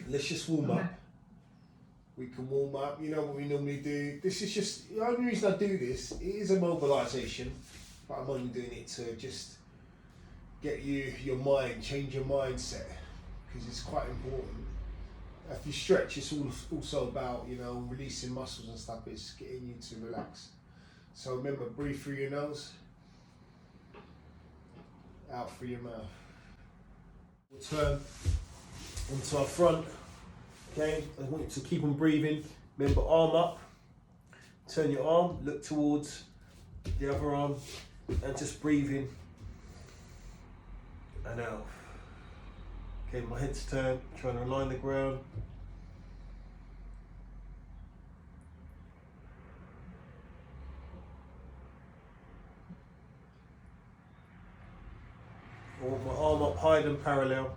Let's just warm up. We can warm up, you know what we normally do. This is just, the only reason I do this, it is a mobilisation, but I'm only doing it to just get your mind, change your mindset, because it's quite important. If you stretch, it's also about, you know, releasing muscles and stuff, it's getting you to relax. So remember, breathe through your nose, out through your mouth. We'll turn onto our front. Okay, I want you to keep on breathing. Remember, arm up. Turn your arm, look towards the other arm, and just breathe in and out. Okay, my head's turned, trying to align the ground. I want my arm up higher than parallel.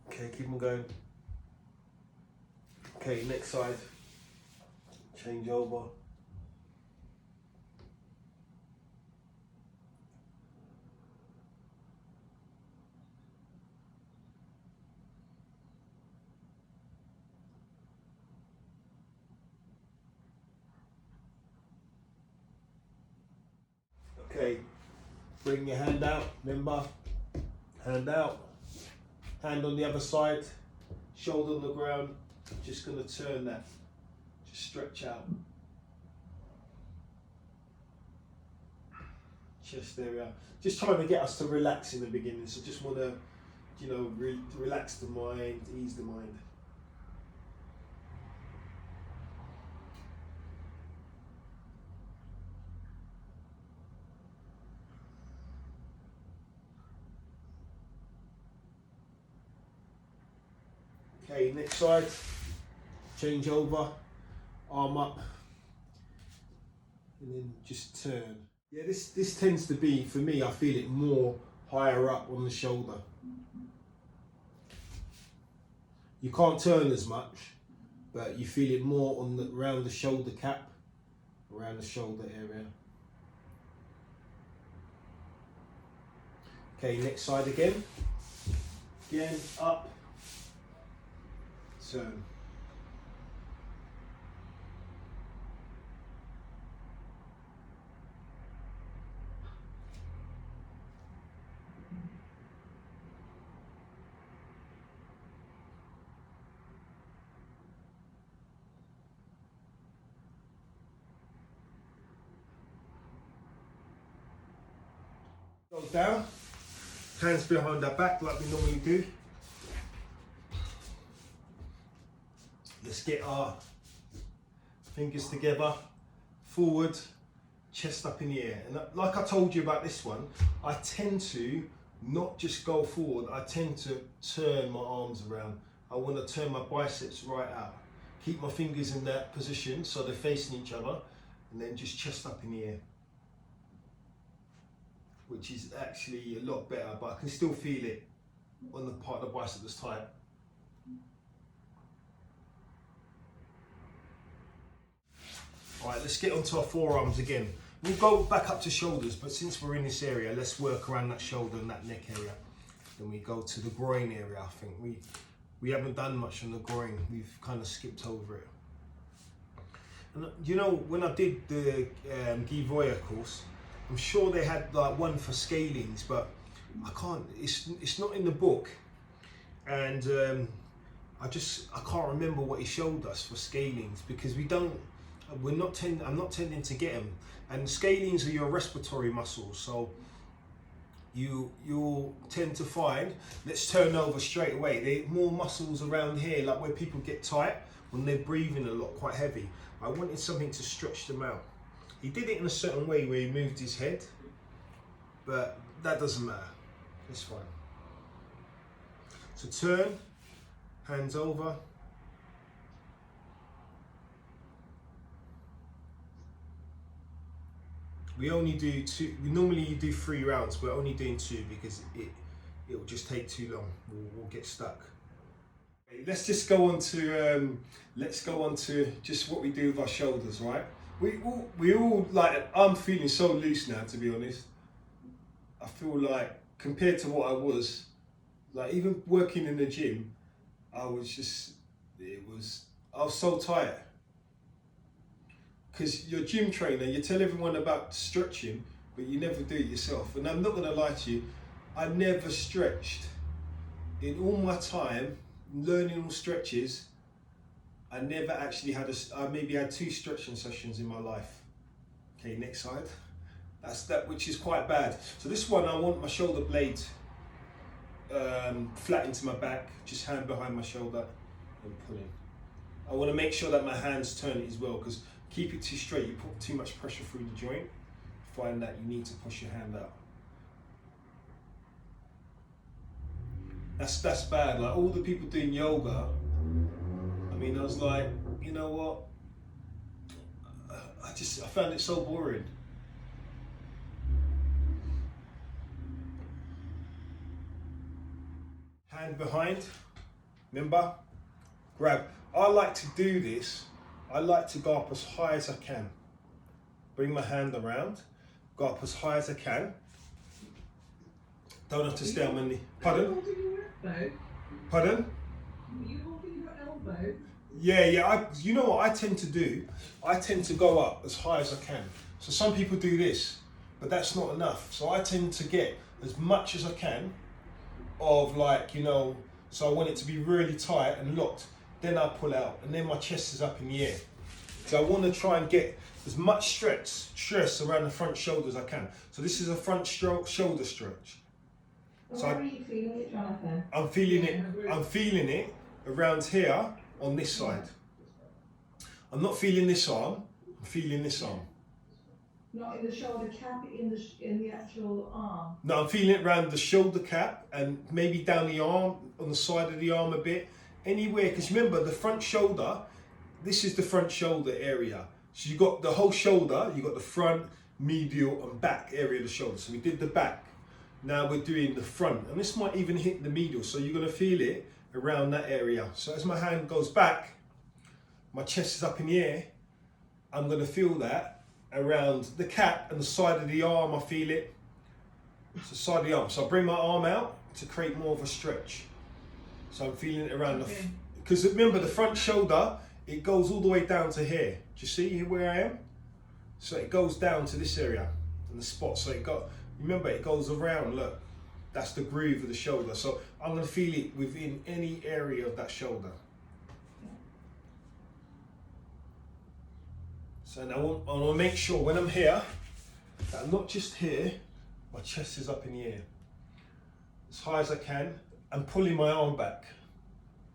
Okay, keep on going. Okay, next side. Change over. Okay, bring your hand out, remember, hand out, hand on the other side, shoulder on the ground, just going to turn that, just stretch out. Chest area, just trying to get us to relax in the beginning, so just want to, you know, relax the mind, ease the mind. Okay, next side, change over, arm up, and then just turn. Yeah, this tends to be, for me, I feel it more higher up on the shoulder. You can't turn as much, but you feel it more on around the shoulder cap, around the shoulder area. Okay, next side again. Again, up, turn. Goes down, hands behind our back like we normally do. Let's get our fingers together, forward, chest up in the air. And like I told you about this one, I tend to not just go forward, I tend to turn my arms around. I want to turn my biceps right out. Keep my fingers in that position so they're facing each other, and then just chest up in the air. Which is actually a lot better, but I can still feel it on the part of the bicep that's tight. All right, let's get onto our forearms again. We'll go back up to shoulders, but since we're in this area, let's work around that shoulder and that neck area. Then we go to the groin area. I think we haven't done much on the groin. We've kind of skipped over it. And you know, when I did the Guy Voyer course, I'm sure they had like one for scalings, but I can't. It's not in the book, and I can't remember what he showed us for scalings, because I'm not tending to get them. And scalings are your respiratory muscles, so you'll tend to find. Let's turn over straight away. There are more muscles around here, like where people get tight when they're breathing a lot, quite heavy. I wanted something to stretch them out. He did it in a certain way where he moved his head, but that doesn't matter. It's fine. So turn, hands over. We only do two. Normally you do 3 rounds. We're only doing 2 because it'll just take too long. We'll get stuck. Let's just go on to just what we do with our shoulders, right? We all like. I'm feeling so loose now, to be honest. I feel like compared to what I was, like even working in the gym, I was so tired. Because you're a gym trainer, you tell everyone about stretching, but you never do it yourself. And I'm not gonna lie to you, I never stretched. In all my time learning all stretches, I never actually I maybe had 2 stretching sessions in my life. Okay, next side. That's that, which is quite bad. So this one, I want my shoulder blade flat into my back, just hand behind my shoulder and pulling. I want to make sure that my hands turn it as well, because keep it too straight, you put too much pressure through the joint. Find that you need to push your hand out. That's bad. Like all the people doing yoga, I mean, I was like, you know what? I found it so boring. Hand behind, remember? Grab. I like to do this. I like to go up as high as I can. Bring my hand around, go up as high as I can. Don't have to stay on my knee. Pardon? Pardon? Are you holding your elbow? Yeah. You know what I tend to do? I tend to go up as high as I can. So some people do this, but that's not enough. So I tend to get as much as I can of like, you know, so I want it to be really tight and locked. Then I pull out, and then my chest is up in the air. So I want to try and get as much stress around the front shoulder as I can. So this is a front shoulder stretch. So where are you feeling it, Jonathan? I'm feeling it around here on this side. I'm not feeling this arm, I'm feeling this arm. Not in the shoulder cap, in the actual arm? No, I'm feeling it around the shoulder cap and maybe down the arm, on the side of the arm a bit. Anywhere, because remember the front shoulder, this is the front shoulder area. So you got the whole shoulder, you got the front, medial and back area of the shoulder. So we did the back. Now we're doing the front, and this might even hit the medial, so you're going to feel it around that area. So as my hand goes back, my chest is up in the air, I'm going to feel that around the cap and the side of the arm. I feel it. It's the side of the arm. So I bring my arm out to create more of a stretch. So I'm feeling it around because remember the front shoulder, it goes all the way down to here. Do you see where I am? So it goes down to this area and the spot. So remember it goes around, look, that's the groove of the shoulder. So I'm going to feel it within any area of that shoulder. So now I want to make sure when I'm here, that I'm not just here, my chest is up in the air. As high as I can, and pulling my arm back.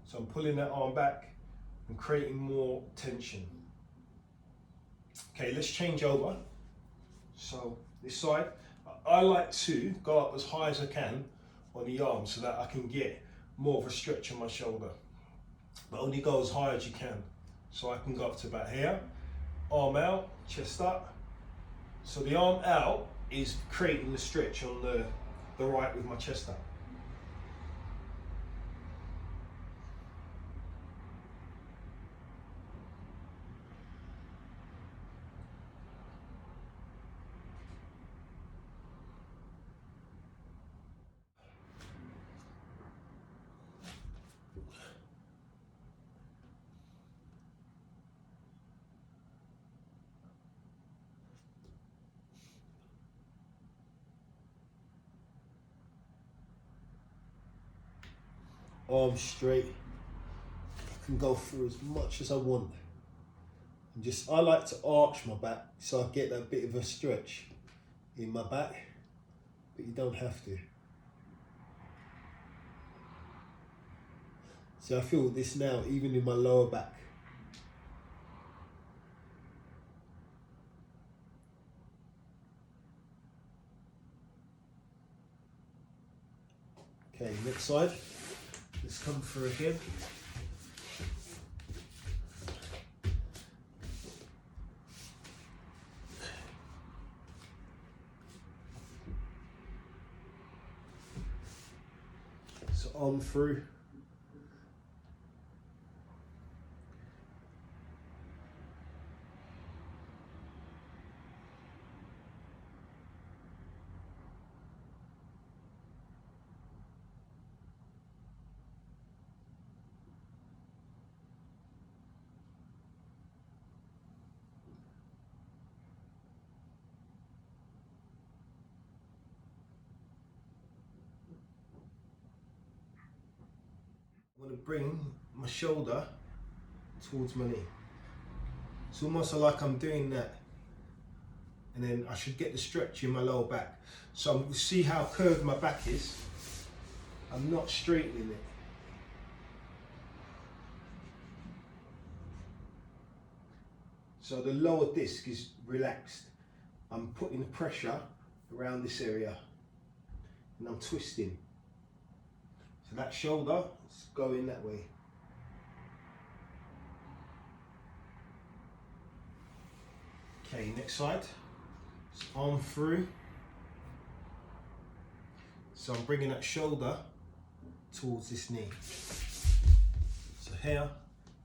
So I'm pulling that arm back and creating more tension. Okay, let's change over. So this side, I like to go up as high as I can on the arm so that I can get more of a stretch on my shoulder. But only go as high as you can. So I can go up to about here, arm out, chest up. So the arm out is creating the stretch on the right with my chest up. Arm straight. I can go through as much as I want. And I like to arch my back so I get that bit of a stretch in my back, but you don't have to. So I feel this now even in my lower back. Okay, next side. Let's come through again. So arm through. I want to bring my shoulder towards my knee. It's almost like I'm doing that. And then I should get the stretch in my lower back. So I'm, see how curved my back is? I'm not straightening it. So the lower disc is relaxed. I'm putting pressure around this area and I'm twisting. So that shoulder is going that way. Okay, next side. It's arm through. So I'm bringing that shoulder towards this knee. So here,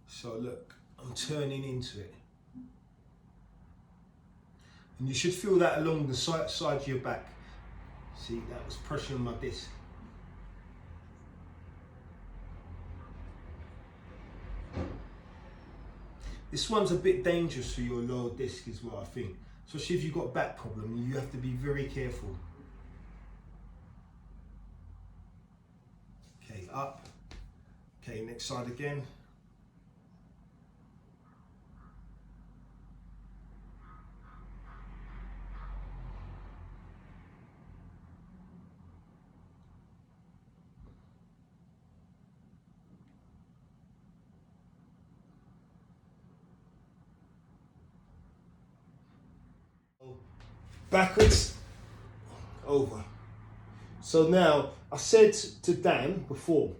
so look, I'm turning into it. And you should feel that along the side of your back. See, that was pressure on my disc. This one's a bit dangerous for your lower disc as well, I think. Especially if you've got a back problem, you have to be very careful. Okay, up. Okay, next side again. Backwards, over. So now, I said to Dan before,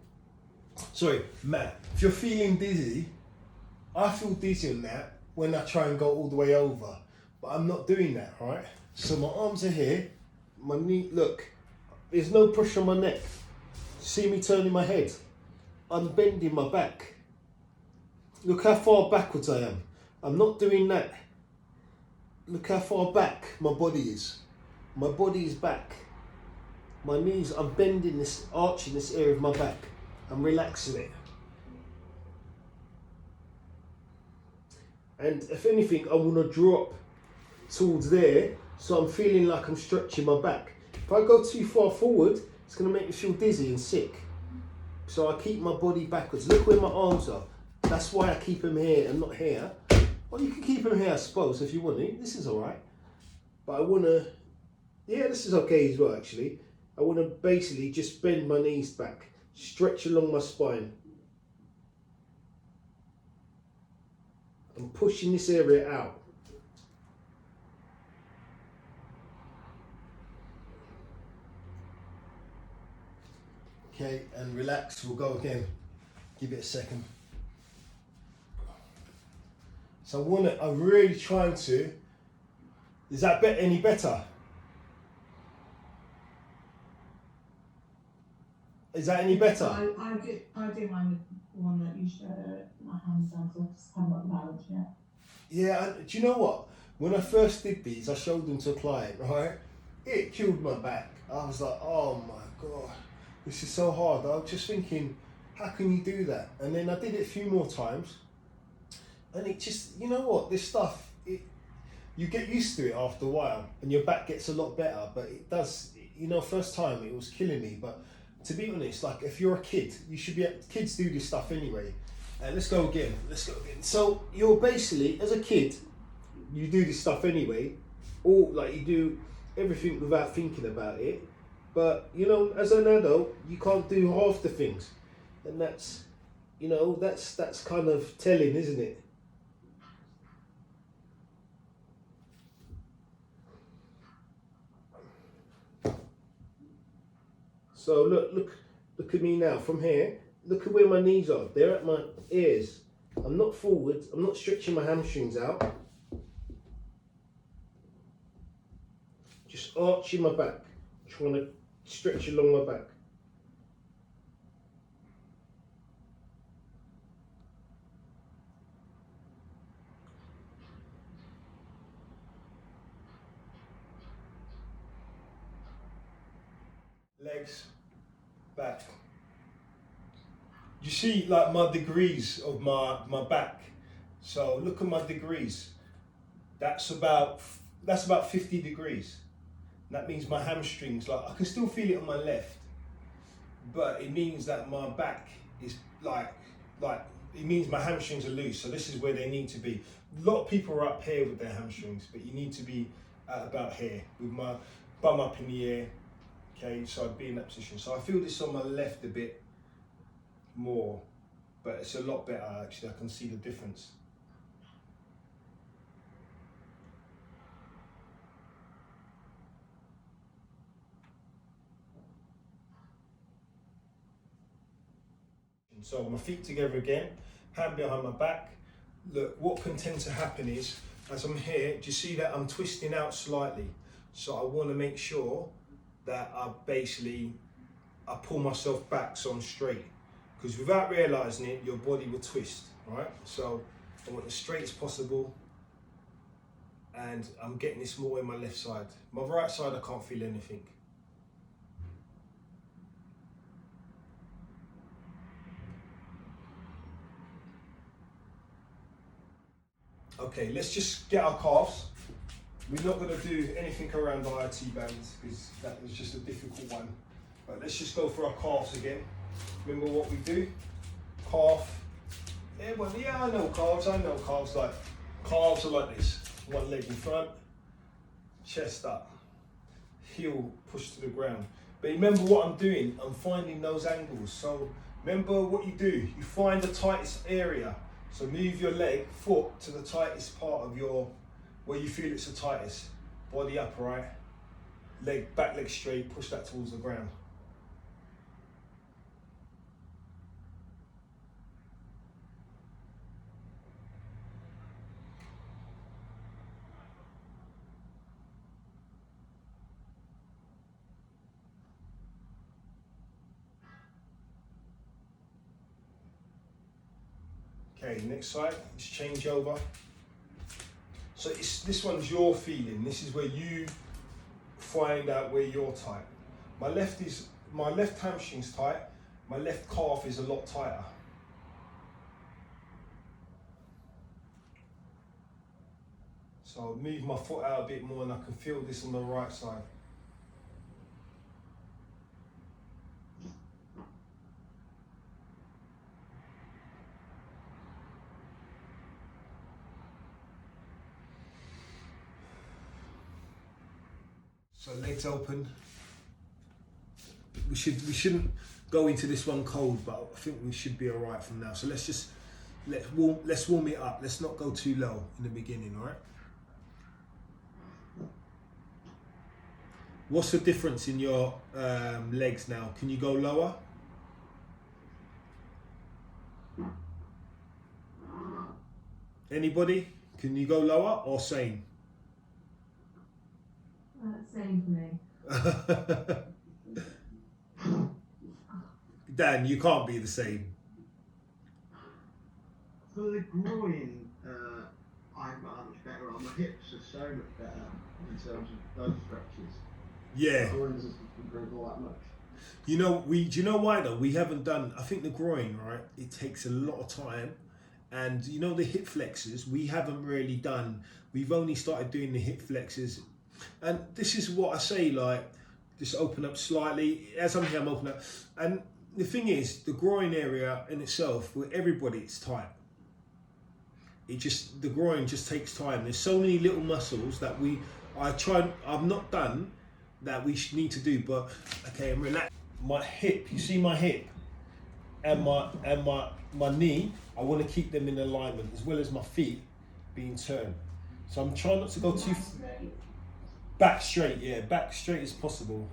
sorry, Matt, if you're feeling dizzy, I feel dizzy on that when I try and go all the way over, but I'm not doing that, right? So my arms are here, my knee, look, there's no pressure on my neck. See me turning my head? I'm bending my back. Look how far backwards I am. I'm not doing that. Look how far back my body is. My body is back. My knees, I'm bending this, arching this area of my back. I'm relaxing it. And if anything, I want to drop towards there, so I'm feeling like I'm stretching my back. If I go too far forward, it's going to make me feel dizzy and sick. So I keep my body backwards. Look where my arms are. That's why I keep them here and not here. Well, you can keep them here, I suppose, if you want to. This is all right. But I want to, yeah, this is okay as well, actually. I want to basically just bend my knees back, stretch along my spine. I'm pushing this area out. Okay, and relax, we'll go again. Give it a second. So I'm really trying to, is that any better? Is that any better? I do mine with one that you showed, my hands down, because I just haven't got the balance yet. Yeah, and do you know what? When I first did these, I showed them to a client, right? It killed my back. I was like, oh my God, this is so hard. I was just thinking, how can you do that? And then I did it a few more times. And it just, you know what, this stuff, you get used to it after a while and your back gets a lot better, but it does, you know, first time it was killing me. But to be honest, like if you're a kid, you should be, kids do this stuff anyway. Let's go again. So you're basically, as a kid, you do this stuff anyway, or like you do everything without thinking about it. But you know, as an adult, you can't do half the things. And that's, you know, that's kind of telling, isn't it? So look at me now from here. Look at where my knees are. They're at my ears. I'm not forward. I'm not stretching my hamstrings out. Just arching my back. Trying to stretch along my back. Legs, back. You see like my degrees of my back. So look at my degrees. That's about 50 degrees. That means my hamstrings, like I can still feel it on my left, but it means that my back is like it means my hamstrings are loose. So this is where they need to be. A lot of people are up here with their hamstrings, but you need to be at about here with my bum up in the air. Okay, so I'd be in that position. So I feel this on my left a bit more, but it's a lot better actually. I can see the difference. So my feet together again, hand behind my back. Look, what can tend to happen is, as I'm here, do you see that I'm twisting out slightly? So I want to make sure that I pull myself back so I'm straight. Because without realising it, your body will twist, right? So I want as straight as possible. And I'm getting this more in my left side. My right side, I can't feel anything. Okay, let's just get our calves. We're not going to do anything around the IT bands because that was just a difficult one. But let's just go for our calves again. Remember what we do? Calf. Yeah, I know calves. Like calves are like this. One leg in front, chest up, heel pushed to the ground. But remember what I'm doing. I'm finding those angles. So remember what you do. You find the tightest area. So move your foot to the tightest part of where you feel it's the tightest. Body upright, back leg straight, push that towards the ground. Okay, next side, let's change over. So this one's your feeling. This is where you find out where you're tight. My left hamstring's tight. My left calf is a lot tighter. So I'll move my foot out a bit more and I can feel this on the right side. So legs open. We shouldn't go into this one cold, but I think we should be all right from now. So let's warm it up. Let's not go too low in the beginning, all right? What's the difference in your legs now? Can you go lower? Anybody? Can you go lower or same? Same for me. Dan, you can't be the same. For the groin, I'm much better on. My hips are so much better in terms of those stretches. Yeah. The groin doesn't improve all that much. You know, do you know why though? We haven't done, I think the groin, right? It takes a lot of time. And you know the hip flexors, we haven't really done, we've only started doing the hip flexors. And this is what I say, like, just open up slightly. As I'm here, I'm open up. And the thing is, the groin area in itself, with everybody, it's tight. The groin just takes time. There's so many little muscles that I've not done that we need to do, but okay, I'm relaxed. My hip, you see my hip and my knee, I want to keep them in alignment as well as my feet being turned. So I'm trying not to go too back straight, yeah, back straight as possible.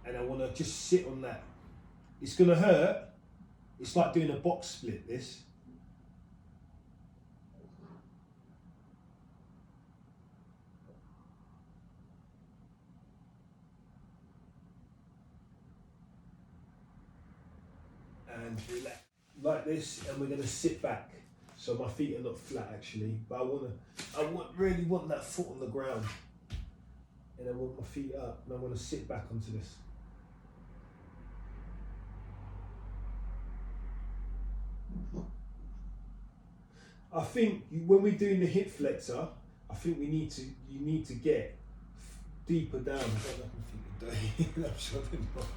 And I want to just sit on that. It's gonna hurt. It's like doing a box split, this. And relax like this, and we're gonna sit back. So my feet are not flat actually, but I really want that foot on the ground. And I want my feet up, and I want to sit back onto this. I think when we're doing the hip flexor, I think you need to get deeper down. I don't know if I'm sure they're not.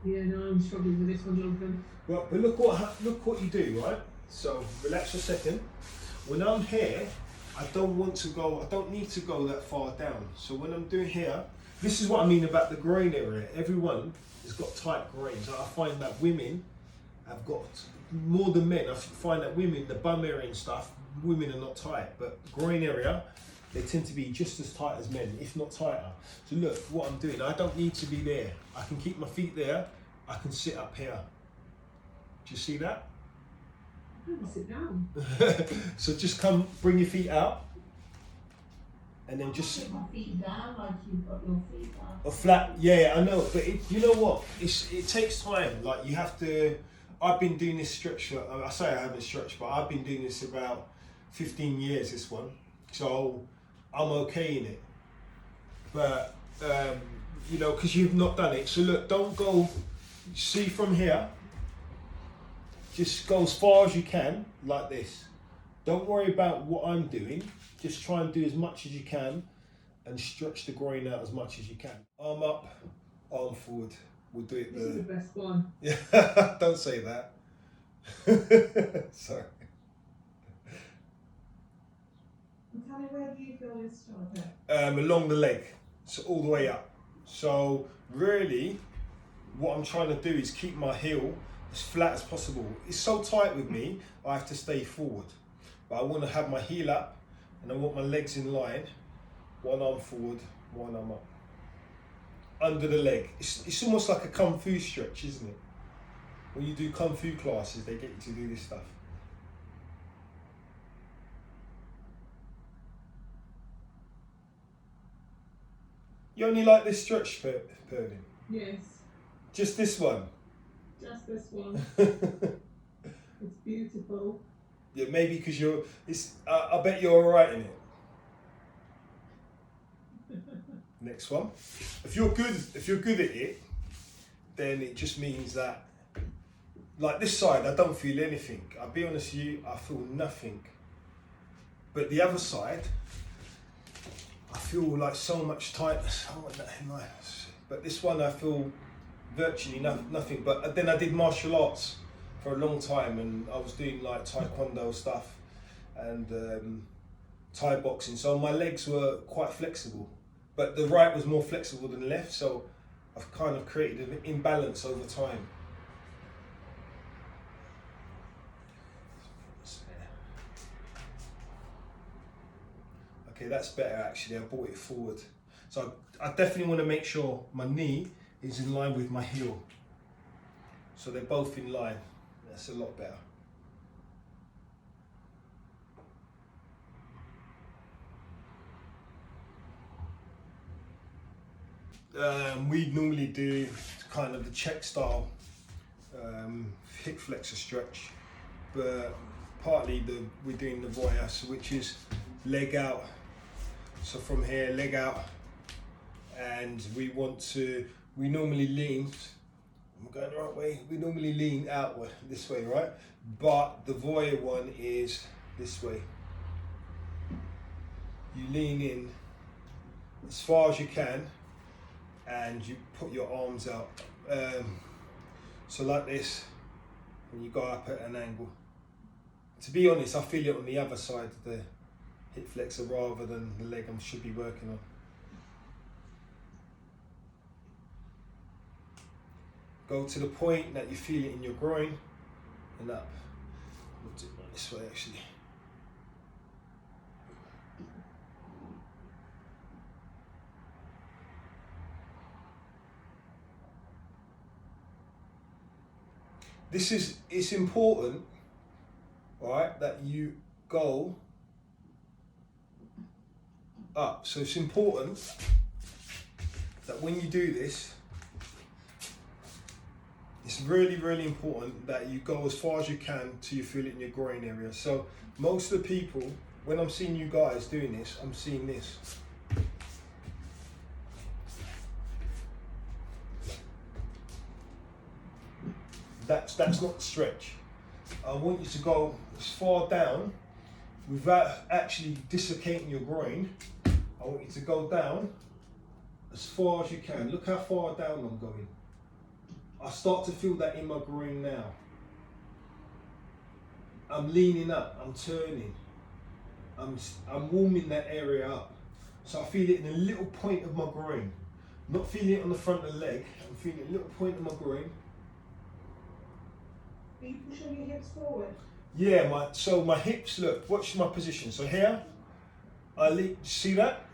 Yeah, no, I'm struggling with this one, Jonathan. Right, but look what you do, right? So relax for a second. When I'm here, I don't need to go that far down. So when I'm doing here, this is what I mean about the groin area. Everyone has got tight groins. I find that women have got, more than men, I find that women, the bum area and stuff, women are not tight, but groin area, they tend to be just as tight as men, if not tighter. So look, what I'm doing, I don't need to be there. I can keep my feet there, I can sit up here. Do you see that? I'm gonna sit down. So just come, bring your feet out, and then just Put my feet down like you've got your feet down. a flat. Yeah, I know, but you know what? It takes time. Like you have to. I've been doing this stretch for. I say I haven't stretched, but I've been doing this about 15 years. This one, so I'm okay in it. But you know, because you've not done it. So look, don't go. See from here. Just go as far as you can, like this. Don't worry about what I'm doing. Just try and do as much as you can and stretch the groin out as much as you can. Arm up, arm forward. We'll do it This is the best one. Yeah, don't say that. Sorry. And tell me, where do you feel this, Jonathan? Along the leg, so all the way up. So really, what I'm trying to do is keep my heel as flat as possible. It's so tight with me, I have to stay forward. But I want to have my heel up and I want my legs in line. One arm forward, one arm up. Under the leg. It's almost like a Kung Fu stretch, isn't it? When you do Kung Fu classes, they get you to do this stuff. You only like this stretch, Perlin? Yes, Just this one? just this one. It's beautiful. Yeah, maybe because you're. I bet you're all right in it. Next one. If you're good at it, then it just means that, like this side, I don't feel anything. I'll be honest with you, I feel nothing. But the other side, I feel like so much tightness. I want that in my. But this one, I feel virtually nothing. But then I did martial arts for a long time, and I was doing like taekwondo stuff and Thai boxing. So my legs were quite flexible, but the right was more flexible than the left. So I've kind of created an imbalance over time. Okay, that's better actually. I brought it forward. So I definitely want to make sure my knee is in line with my heel. So they're both in line. That's a lot better. We normally do kind of the Czech style hip flexor stretch, but partly we're doing the voyage, which is leg out. So from here, leg out, and we normally lean. I'm going the right way. We normally lean outward this way, right? But the voyeur one is this way. You lean in as far as you can, and you put your arms out. So like this, and you go up at an angle. To be honest, I feel it on the other side of the hip flexor rather than the leg I should be working on. Go to the point that you feel it in your groin and up. We'll do it this way actually. It's important, right, that you go up. So it's important that when you do this, it's really, really important that you go as far as you can till you feel it in your groin area. So most of the people, when I'm seeing you guys doing this, I'm seeing this. That's not stretch. I want you to go as far down without actually dislocating your groin. I want you to go down as far as you can. Look how far down I'm going. I start to feel that in my groin now. I'm leaning up, I'm turning, I'm warming that area up. So I feel it in a little point of my groin. I'm not feeling it on the front of the leg, I'm feeling a little point of my groin. Are you pushing your hips forward? Yeah, so my hips, look, watch my position. So here, I lean, see that?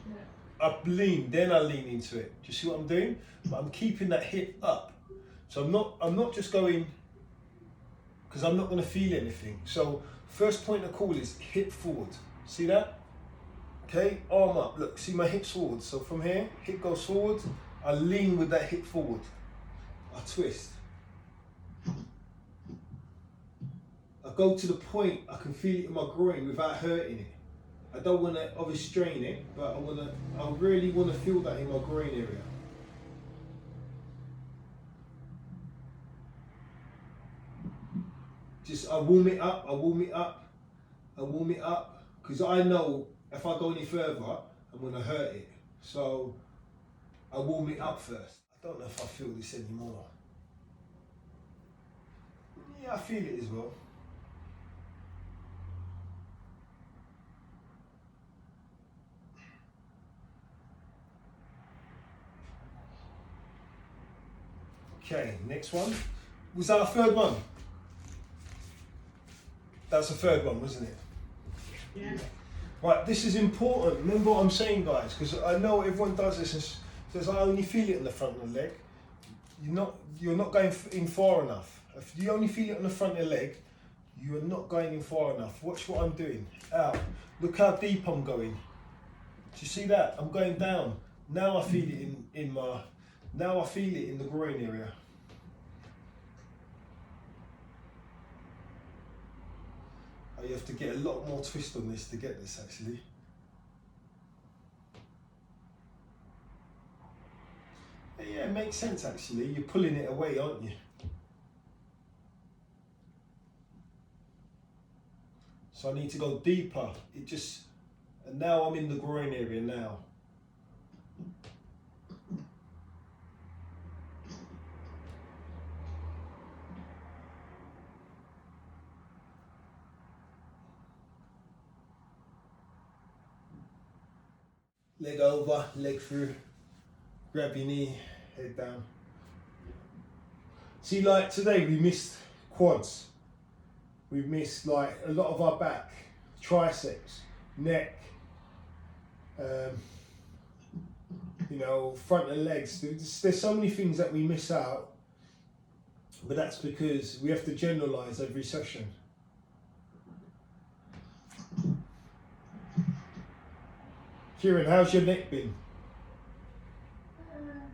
Yeah. I lean, then I lean into it. Do you see what I'm doing? But I'm keeping that hip up. So I'm not just going, because I'm not going to feel anything. So first point of call is hip forward. See that? Okay, arm up. Look, see my hips forward. So from here, hip goes forward. I lean with that hip forward. I twist. I go to the point I can feel it in my groin without hurting it. I don't want to obviously strain it, but I really want to feel that in my groin area. Just I warm it up, I warm it up, I warm it up, because I know if I go any further, I'm going to hurt it. So I warm it up first. I don't know if I feel this anymore. Yeah, I feel it as well. Okay, next one. Was that a third one? That's the third one, wasn't it? Yeah. Right, this is important. Remember what I'm saying, guys, because I know everyone does this and says, I only feel it in the front of the leg. You're not going in far enough. If you only feel it on the front of the leg, you're not going in far enough. Watch what I'm doing. Out. Look how deep I'm going. Do you see that? I'm going down. Now I feel it now I feel it in the groin area. Oh, you have to get a lot more twist on this to get this actually. Yeah, it makes sense actually. You're pulling it away, aren't you? So I need to go deeper. And now I'm in the groin area now. Leg over, leg through, grab your knee, head down. See, like today we missed quads. We missed like a lot of our back, triceps, neck, front of legs. There's so many things that we miss out, but that's because we have to generalize every session. Kieran, how's your neck been?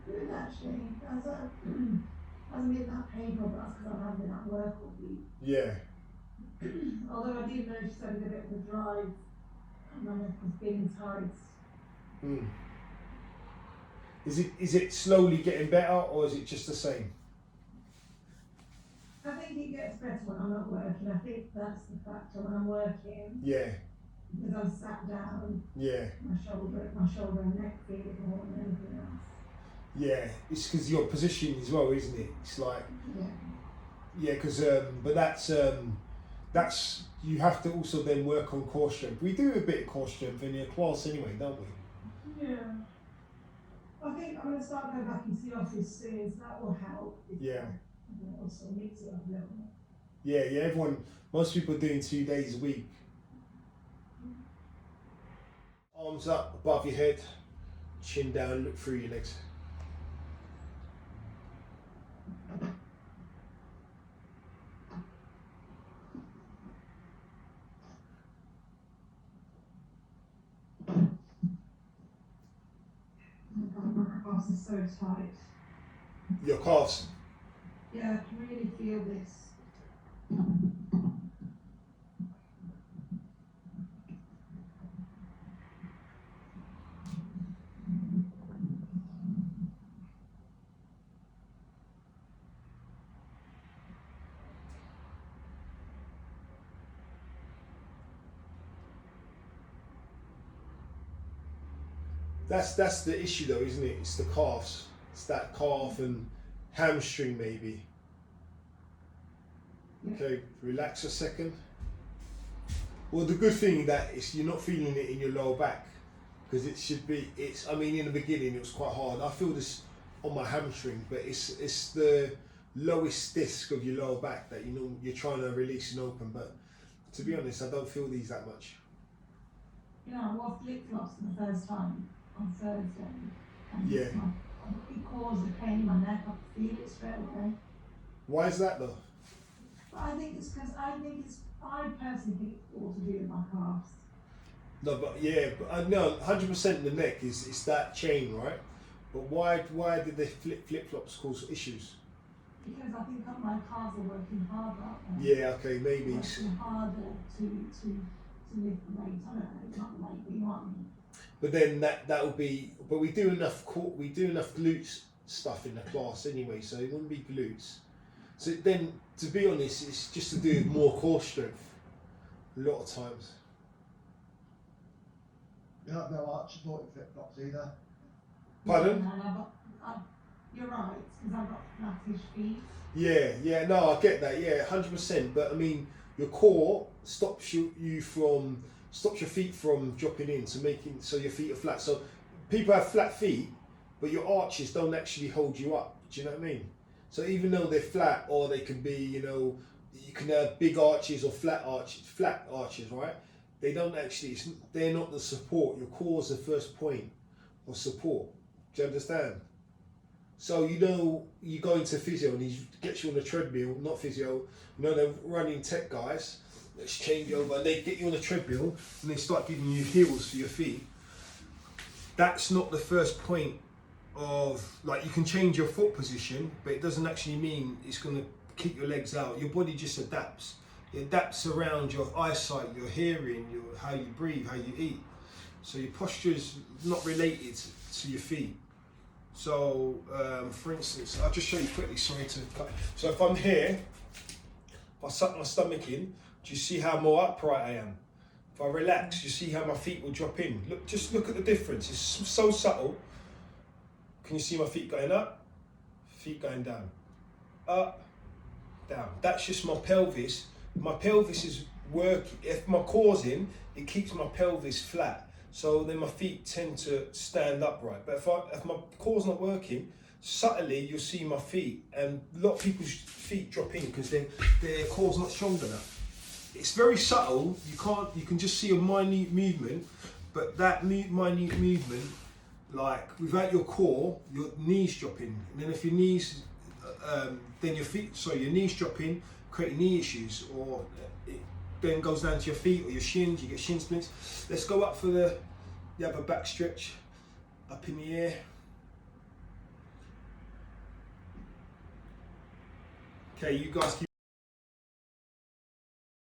Good actually. I wasn't getting that painful, but that's because I haven't been at work all week. Yeah. Although I did notice I did a bit of a drive, and my neck was feeling tight. Mm. Is it slowly getting better, or is it just the same? I think it gets better when I'm not working. I think that's the factor when I'm working. Yeah. Because I'm sat down. Yeah. My shoulder and neck feel it more than anything else. Yeah, it's because your position as well, isn't it? It's like, yeah, because but that's you have to also then work on core strength. We do a bit of core strength in your class anyway, don't we? Yeah. I think I'm going to start going back into the office soon, so that will help. Yeah. Also mix it up a little bit. Yeah, most people are doing 2 days a week. Arms up above your head, chin down, look through your legs. My calves are so tight. Your calves. Yeah, I can really feel this. That's the issue though, isn't it? It's the calves. It's that calf and hamstring maybe. Yeah. Okay, relax a second. Well, the good thing that is you're not feeling it in your lower back, because it should be. I mean, in the beginning it was quite hard. I feel this on my hamstring, but it's the lowest disc of your lower back that you're trying to release and open. But to be honest, I don't feel these that much. You know, I wore flip-flops for the first time on Thursday. And Yeah. It caused a pain in my neck. I could feel it straight away. Why is that though? But I think it's because I personally think it's all to do with my calves. No, but yeah, but I know 100% the neck is that chain, right? But why did the flip flops cause issues? Because I think that my calves are working harder. Yeah, okay, maybe. Working harder to lift the weight. I don't know, not the weight, but you know what I mean. But then that will be. But we do enough glutes stuff in the class anyway, so it wouldn't be glutes. So then, to be honest, it's just to do with more core strength. A lot of times. You don't have no arch supporting flip flops either. Pardon? No, you're right, because I've got flattish feet. Yeah, no, I get that. Yeah, 100%. But I mean, your core stops your feet from dropping in, so your feet are flat. So people have flat feet, but your arches don't actually hold you up. Do you know what I mean? So even though they're flat, or they can be, you can have big arches or flat arches, right? They don't actually. They're not the support. Your core is the first point of support. Do you understand? So you go into physio and he gets you on a treadmill, not physio. They're running tech guys. Let's change over. And they get you on a treadmill and they start giving you heels for your feet. That's not the first point of, like, you can change your foot position, but it doesn't actually mean it's going to keep your legs out. Your body just adapts. It adapts around your eyesight, your hearing, how you breathe, how you eat. So your posture is not related to your feet. So, for instance, I'll just show you quickly, sorry to cut. So if I'm here, if I suck my stomach in, do you see how more upright I am? If I relax, you see how my feet will drop in. Just look at the difference, it's so subtle. Can you see my feet going up? Feet going down. Up, down. That's just my pelvis. My pelvis is working. If my core's in, it keeps my pelvis flat. So then my feet tend to stand upright. But if my core's not working, subtly you'll see my feet, and a lot of people's feet drop in because their core's not strong enough. It's very subtle. You can just see a minute movement, but that minute movement, like without your core, your knees drop in, and then if your knees, then your knees drop in, creating knee issues, or it then goes down to your feet or your shins. You get shin splints. Let's go up for the other back stretch, up in the air. Okay, you guys keep